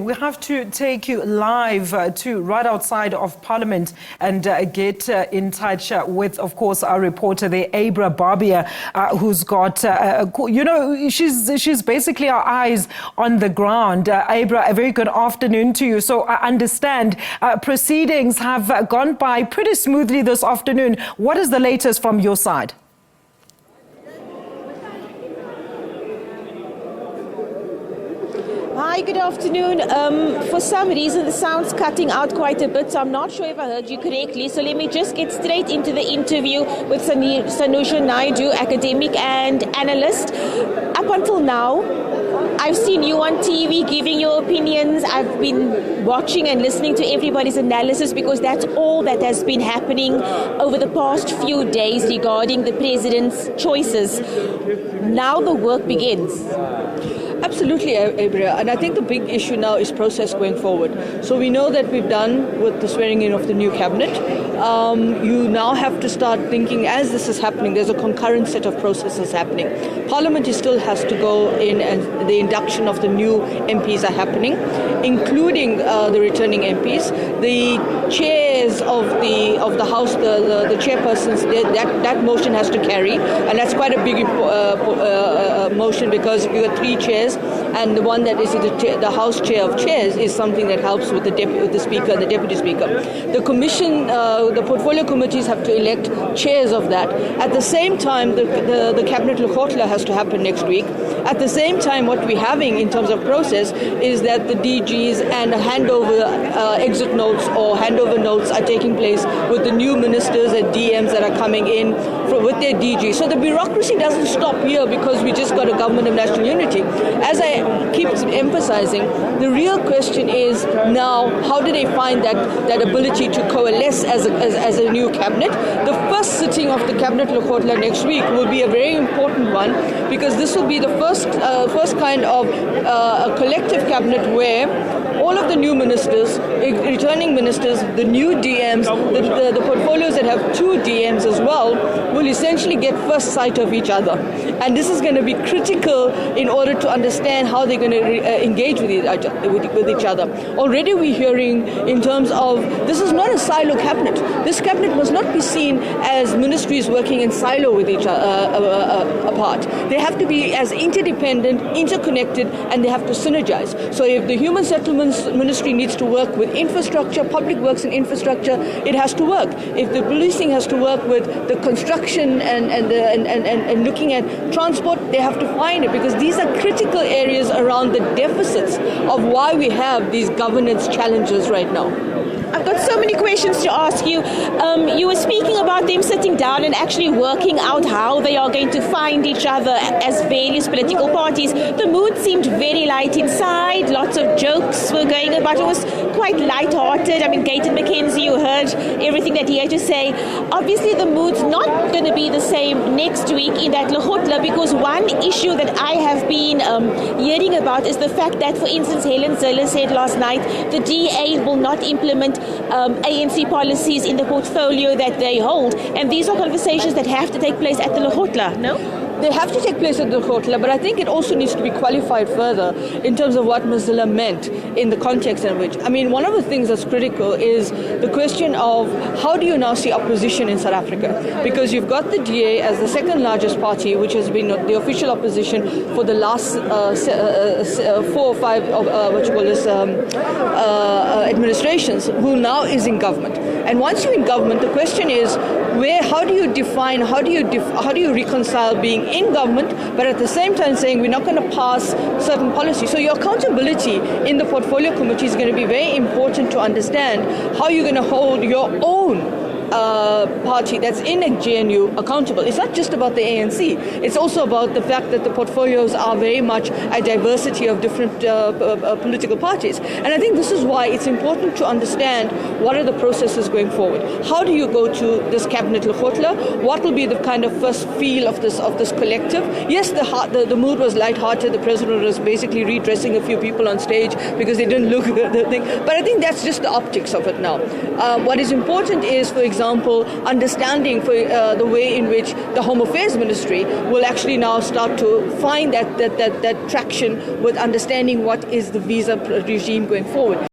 we have to take you live to right outside of Parliament and get in touch with, of course, our reporter there, Abra Barbier, who's got, she's basically our eyes on the ground. Abra, a very good afternoon to you. So I understand proceedings have gone by pretty smoothly this afternoon. What is the latest from your side? Hi, good afternoon. For some reason, the sound's cutting out quite a bit, so I'm not sure if I heard you correctly. So let me just get straight into the interview with Sanusha Naidoo, academic and analyst. Up until now, I've seen you on TV giving your opinions. I've been watching and listening to everybody's analysis because that's all that has been happening over the past few days regarding the president's choices. Now the work begins. Absolutely, Abra. And I think the big issue now is process going forward. So we know that we've done with the swearing in of the new cabinet. You now have to start thinking, as this is happening, there's a concurrent set of processes happening. Parliament still has to go in, and the induction of the new MPs are happening, including the returning MPs. The chairs of the House, the chairpersons, that motion has to carry, and that's quite a big motion because you got three chairs, and the one that is the House Chair of Chairs is something that helps with the Speaker and the Deputy Speaker. The Commission, the portfolio committees have to elect chairs of that. At the same time, the Cabinet Lekgotla has to happen next week. At the same time, what we're having in terms of process is that the DGs and handover exit notes or handover notes are taking place with the new ministers and DMs that are coming in with their DG. So the bureaucracy doesn't stop here because we just got a government of national unity. As I keep emphasizing, the real question is now, how do they find that ability to coalesce as a new cabinet? The first sitting of the Cabinet Lekgotla next week will be a very important one because this will be the first kind of a collective cabinet where all of the new ministers, returning ministers, the new DMs, the portfolios that have two DMs as well, will essentially get first sight of each other. And this is going to be critical in order to understand how they're going to engage with each other. Already we're hearing in terms of, this is not a silo cabinet. This cabinet must not be seen as ministries working in silo with each other apart. They have to be as interdependent, interconnected, and they have to synergize. So if the Human Settlements Ministry needs to work with infrastructure, public works and infrastructure, it has to work. If the policing has to work with the construction and looking at transport, they have to find it because these are critical areas around the deficits of why we have these governance challenges right now. I've got so many questions to ask you. You were speaking about them sitting down and actually working out how they are going to find each other as various political parties. The mood seemed very light inside. Lots of jokes were going about. It was quite light-hearted. I mean, Gayton McKenzie, you heard everything that he had to say. Obviously, the mood's not going to be the same next week in that Lekgotla because one issue that I have been hearing about is the fact that, for instance, Helen Zille said last night the DA will not implement ANC policies in the portfolio that they hold. And these are conversations that have to take place at the Lekgotla, no? They have to take place at the Lekgotla, but I think it also needs to be qualified further in terms of what Ms. Zille meant in the context in which. I mean, one of the things that's critical is the question of how do you now see opposition in South Africa? Because you've got the DA as the second largest party, which has been the official opposition for the last 4 or 5 administrations, who now is in government. And once you're in government, the question is, how do you define, how do you reconcile being in government, but at the same time saying we're not going to pass certain policies? So your accountability in the portfolio committee is going to be very important to understand how you're going to hold your own party that's in a GNU accountable. It's not just about the ANC. It's also about the fact that the portfolios are very much a diversity of different political parties. And I think this is why it's important to understand what are the processes going forward. How do you go to this Cabinet Lekgotla? What will be the kind of first feel of this collective? Yes, the mood was lighthearted. The president was basically redressing a few people on stage because they didn't look the thing. But I think that's just the optics of it now. What is important is, for example, example, understanding for the way in which the Home Affairs Ministry will actually now start to find that traction with understanding what is the visa regime going forward.